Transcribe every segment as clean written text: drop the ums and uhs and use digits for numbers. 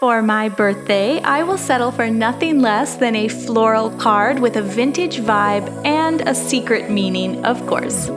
For my birthday, I will settle for nothing less than a floral card with a vintage vibe and a secret meaning, of course.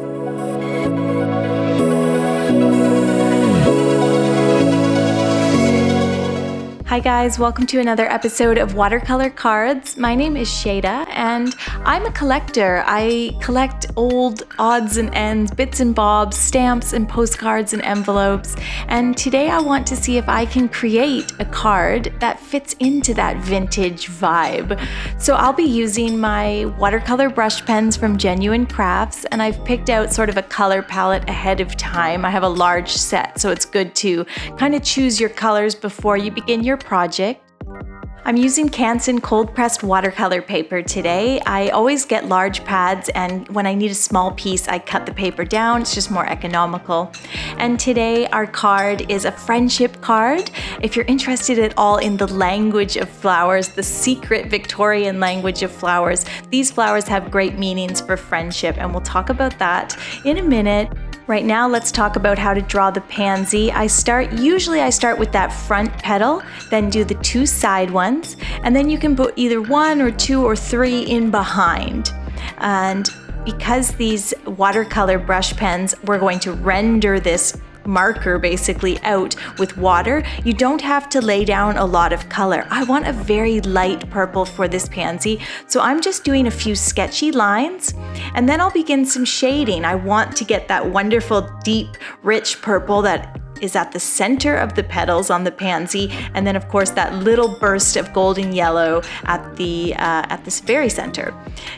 Hi guys, welcome to another episode of Watercolor Cards. My name is Shayda and I'm a collector. I collect old odds and ends, bits and bobs, stamps and postcards and envelopes. And today I want to see if I can create a card that fits into that vintage vibe. So I'll be using my watercolor brush pens from Genuine Crafts, and I've picked out sort of a color palette ahead of time. I have a large set, so it's good to kind of choose your colors before you begin your project. I'm using Canson cold pressed watercolor paper today. I always get large pads, and when I need a small piece, I cut the paper down. It's just more economical. And today our card is a friendship card. If you're interested at all in the language of flowers, the secret Victorian language of flowers, these flowers have great meanings for friendship, and we'll talk about that in a minute. Right now, let's talk about how to draw the pansy. Usually I start with that front petal, then do the two side ones, and then you can put either one or two or three in behind. And because these watercolor brush pens, we're going to render this marker basically out with water, you don't have to lay down a lot of color. I want a very light purple for this pansy, so I'm just doing a few sketchy lines, and then I'll begin some shading. I want to get that wonderful deep rich purple that is at the center of the petals on the pansy, and then of course that little burst of golden yellow at this very center.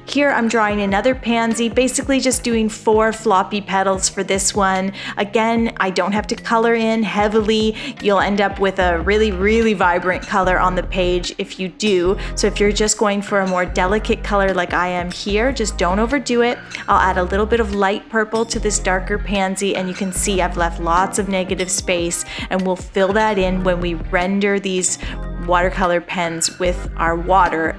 Here I'm drawing another pansy, basically just doing 4 floppy petals for this one. Again, I don't have to color in heavily. You'll end up with a really, really vibrant color on the page if you do. So if you're just going for a more delicate color like I am here, just don't overdo it. I'll add a little bit of light purple to this darker pansy, and you can see I've left lots of negative space, and we'll fill that in when we render these watercolor pens with our water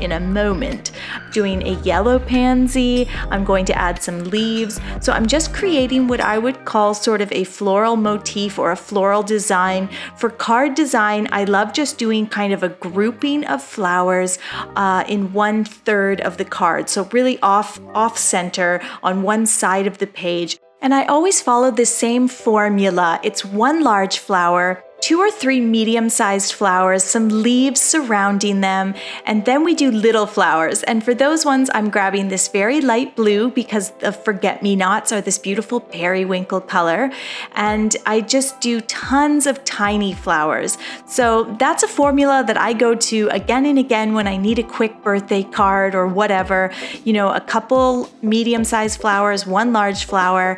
in a moment. Doing a yellow pansy, I'm going to add some leaves. So I'm just creating what I would call sort of a floral motif or a floral design. For card design, I love just doing kind of a grouping of flowers in 1/3 of the card. So really off center on one side of the page. And I always follow the same formula. It's 1 large flower, 2 or 3 medium-sized flowers, some leaves surrounding them, and then we do little flowers. And for those ones, I'm grabbing this very light blue because the forget-me-nots are this beautiful periwinkle color, and I just do tons of tiny flowers. So that's a formula that I go to again and again when I need a quick birthday card or whatever. You know, a couple medium-sized flowers, 1 large flower.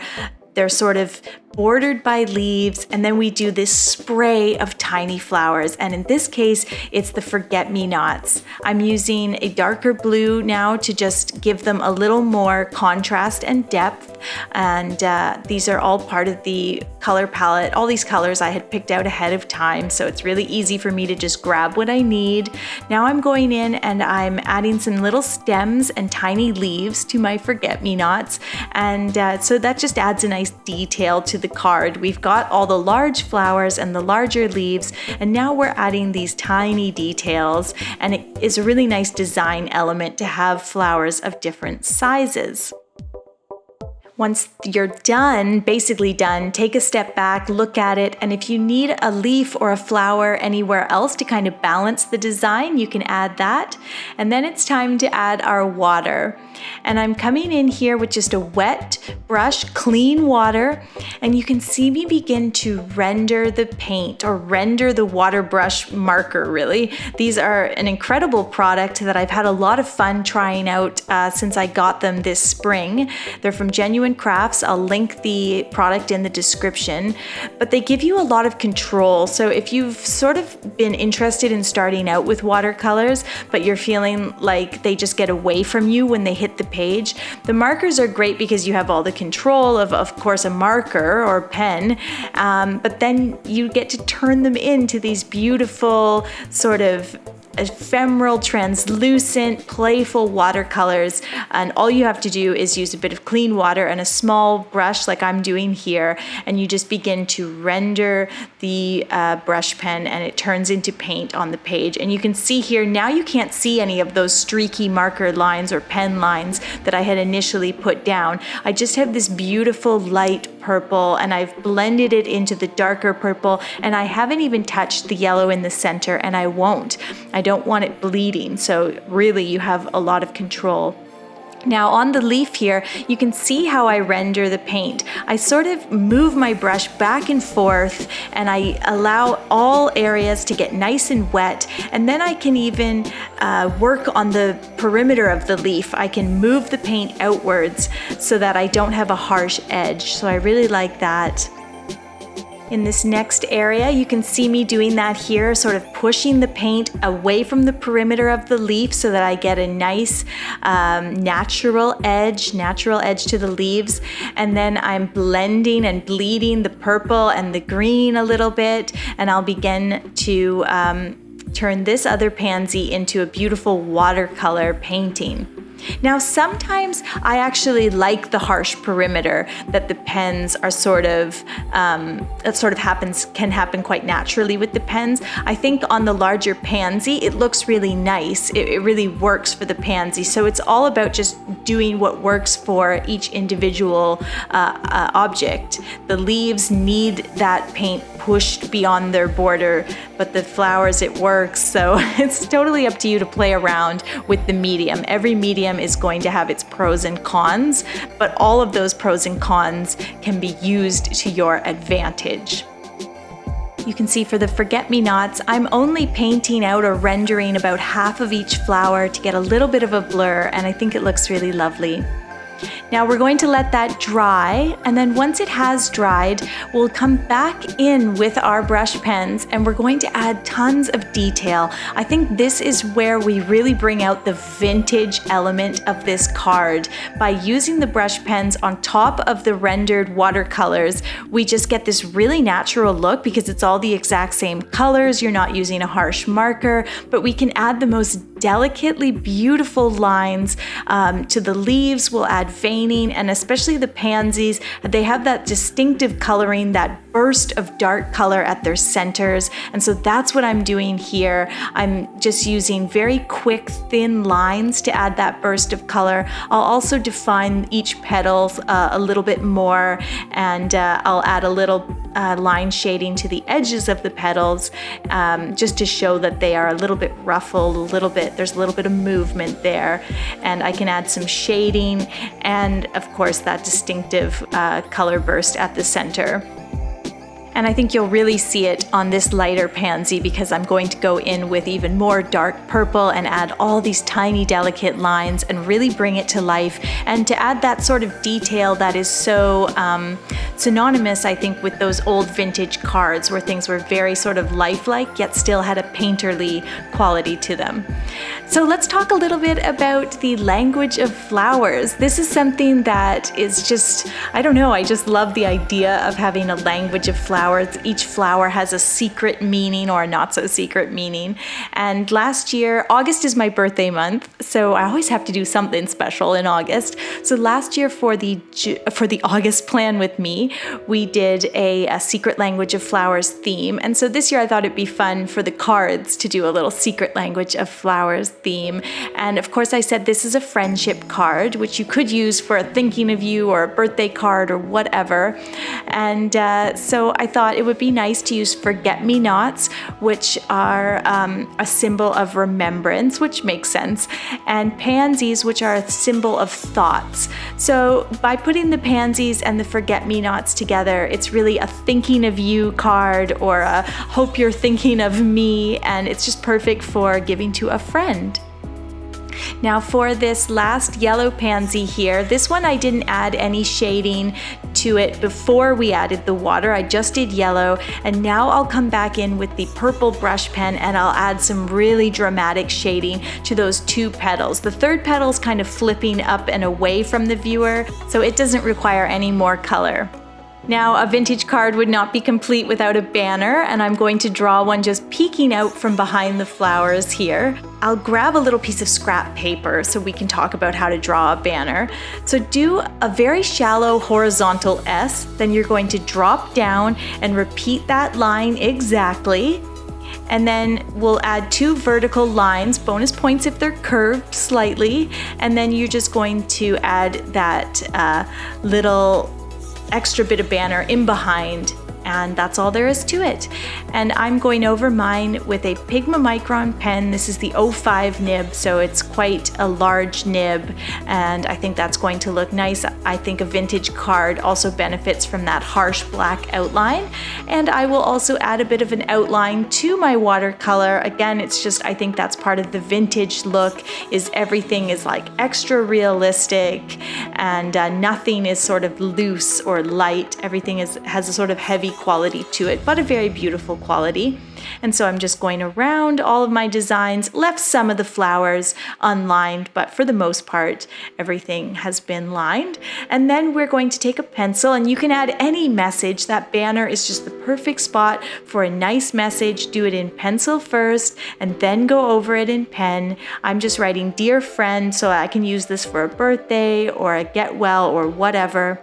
They're sort of bordered by leaves, and then we do this spray of tiny flowers, and in this case it's the forget-me-nots. I'm using a darker blue now to just give them a little more contrast and depth, and these are all part of the color palette. All these colors I had picked out ahead of time, so it's really easy for me to just grab what I need. Now I'm going in and I'm adding some little stems and tiny leaves to my forget-me-nots, and so that just adds a nice detail to the card. We've got all the large flowers and the larger leaves, and now we're adding these tiny details, and it is a really nice design element to have flowers of different sizes. Once you're done, basically done, take a step back, look at it, and if you need a leaf or a flower anywhere else to kind of balance the design, you can add that. And then it's time to add our water. And I'm coming in here with just a wet brush, clean water, and you can see me begin to render the paint or render the water brush marker, really. These are an incredible product that I've had a lot of fun trying out since I got them this spring. They're from Genuine Crafts. I'll link the product in the description, but they give you a lot of control. So if you've sort of been interested in starting out with watercolors, but you're feeling like they just get away from you when they hit the page, the markers are great because you have all the control of course, a marker or pen, but then you get to turn them into these beautiful sort of ephemeral, translucent, playful watercolors. And all you have to do is use a bit of clean water and a small brush like I'm doing here, and you just begin to render the brush pen, and it turns into paint on the page. And you can see here, now you can't see any of those streaky marker lines or pen lines that I had initially put down. I just have this beautiful light purple, and I've blended it into the darker purple, and I haven't even touched the yellow in the center, and I won't. I don't want it bleeding, so really you have a lot of control. Now on the leaf here, you can see how I render the paint. I sort of move my brush back and forth, and I allow all areas to get nice and wet, and then I can even work on the perimeter of the leaf. I can move the paint outwards so that I don't have a harsh edge, so I really like that. In this next area, you can see me doing that here, sort of pushing the paint away from the perimeter of the leaf so that I get a nice natural edge to the leaves. And then I'm blending and bleeding the purple and the green a little bit, and I'll begin to turn this other pansy into a beautiful watercolor painting. Now, sometimes I actually like the harsh perimeter that the pens are can happen quite naturally with the pens. I think on the larger pansy, it looks really nice. It really works for the pansy. So it's all about just doing what works for each individual object. The leaves need that paint pushed beyond their border, but the flowers, it works. So it's totally up to you to play around with the medium. Every medium is going to have its pros and cons, but all of those pros and cons can be used to your advantage. You can see for the forget-me-nots, I'm only painting out or rendering about half of each flower to get a little bit of a blur, and I think it looks really lovely. Now we're going to let that dry, and then once it has dried, we'll come back in with our brush pens and we're going to add tons of detail. I think this is where we really bring out the vintage element of this card. By using the brush pens on top of the rendered watercolors, we just get this really natural look because it's all the exact same colors. You're not using a harsh marker, but we can add the most delicately beautiful lines to the leaves. We'll add veining, and especially the pansies, they have that distinctive coloring, that burst of dark color at their centers, and so that's what I'm doing here. I'm just using very quick, thin lines to add that burst of color. I'll also define each petal a little bit more, and I'll add a little line shading to the edges of the petals, just to show that they are a little bit ruffled, there's a little bit of movement there, and I can add some shading and of course that distinctive color burst at the center. And I think you'll really see it on this lighter pansy because I'm going to go in with even more dark purple and add all these tiny delicate lines and really bring it to life, and to add that sort of detail that is so synonymous, I think, with those old vintage cards where things were very sort of lifelike yet still had a painterly quality to them. So let's talk a little bit about the language of flowers. This is something that is just, I don't know, I just love the idea of having a language of flowers. Each flower has a secret meaning or a not so secret meaning. And last year, August is my birthday month, so I always have to do something special in August. So last year for the August plan with me, we did a secret language of flowers theme. And so this year I thought it'd be fun for the cards to do a little secret language of flowers theme. And of course I said this is a friendship card, which you could use for a thinking of you or a birthday card or whatever. And so I thought it would be nice to use forget-me-nots, which are a symbol of remembrance, which makes sense, and pansies, which are a symbol of thoughts. So by putting the pansies and the forget-me-nots together, it's really a thinking of you card or a hope you're thinking of me, and it's just perfect for giving to a friend. Now for this last yellow pansy here, this one I didn't add any shading to it before we added the water. I just did yellow, and now I'll come back in with the purple brush pen and I'll add some really dramatic shading to those two petals. The third petal's kind of flipping up and away from the viewer, so it doesn't require any more color. Now, a vintage card would not be complete without a banner, and I'm going to draw one just peeking out from behind the flowers here. I'll grab a little piece of scrap paper so we can talk about how to draw a banner. So do a very shallow horizontal S, then you're going to drop down and repeat that line exactly. And then we'll add 2 vertical lines, bonus points if they're curved slightly, and then you're just going to add that little extra bit of banner in behind, and that's all there is to it. And I'm going over mine with a Pigma Micron pen. This is the 05 nib, so it's quite a large nib, and I think that's going to look nice. I think a vintage card also benefits from that harsh black outline, and I will also add a bit of an outline to my watercolor. Again, it's just, I think that's part of the vintage look, is everything is like extra realistic, and nothing is sort of loose or light. Everything has a sort of heavy quality to it, but a very beautiful quality. And so I'm just going around all of my designs, left some of the flowers unlined, but for the most part, everything has been lined. And then we're going to take a pencil, and you can add any message. That banner is just the perfect spot for a nice message. Do it in pencil first, and then go over it in pen. I'm just writing "Dear friend," so I can use this for a birthday or a get well or whatever.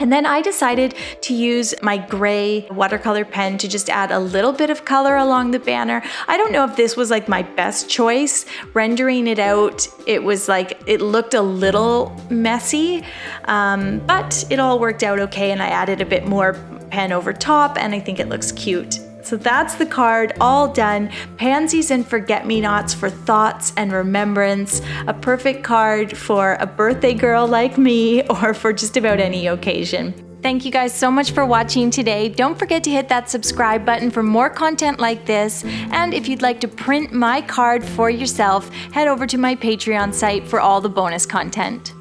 And then I decided to use my gray watercolor pen to just add a little bit of color along the banner. I don't know if this was like my best choice. Rendering it out, it was like, it looked a little messy, but it all worked out okay, and I added a bit more pen over top, and I think it looks cute. So that's the card all done. Pansies and forget-me-nots for thoughts and remembrance. A perfect card for a birthday girl like me, or for just about any occasion. Thank you guys so much for watching today. Don't forget to hit that subscribe button for more content like this. And if you'd like to print my card for yourself, head over to my Patreon site for all the bonus content.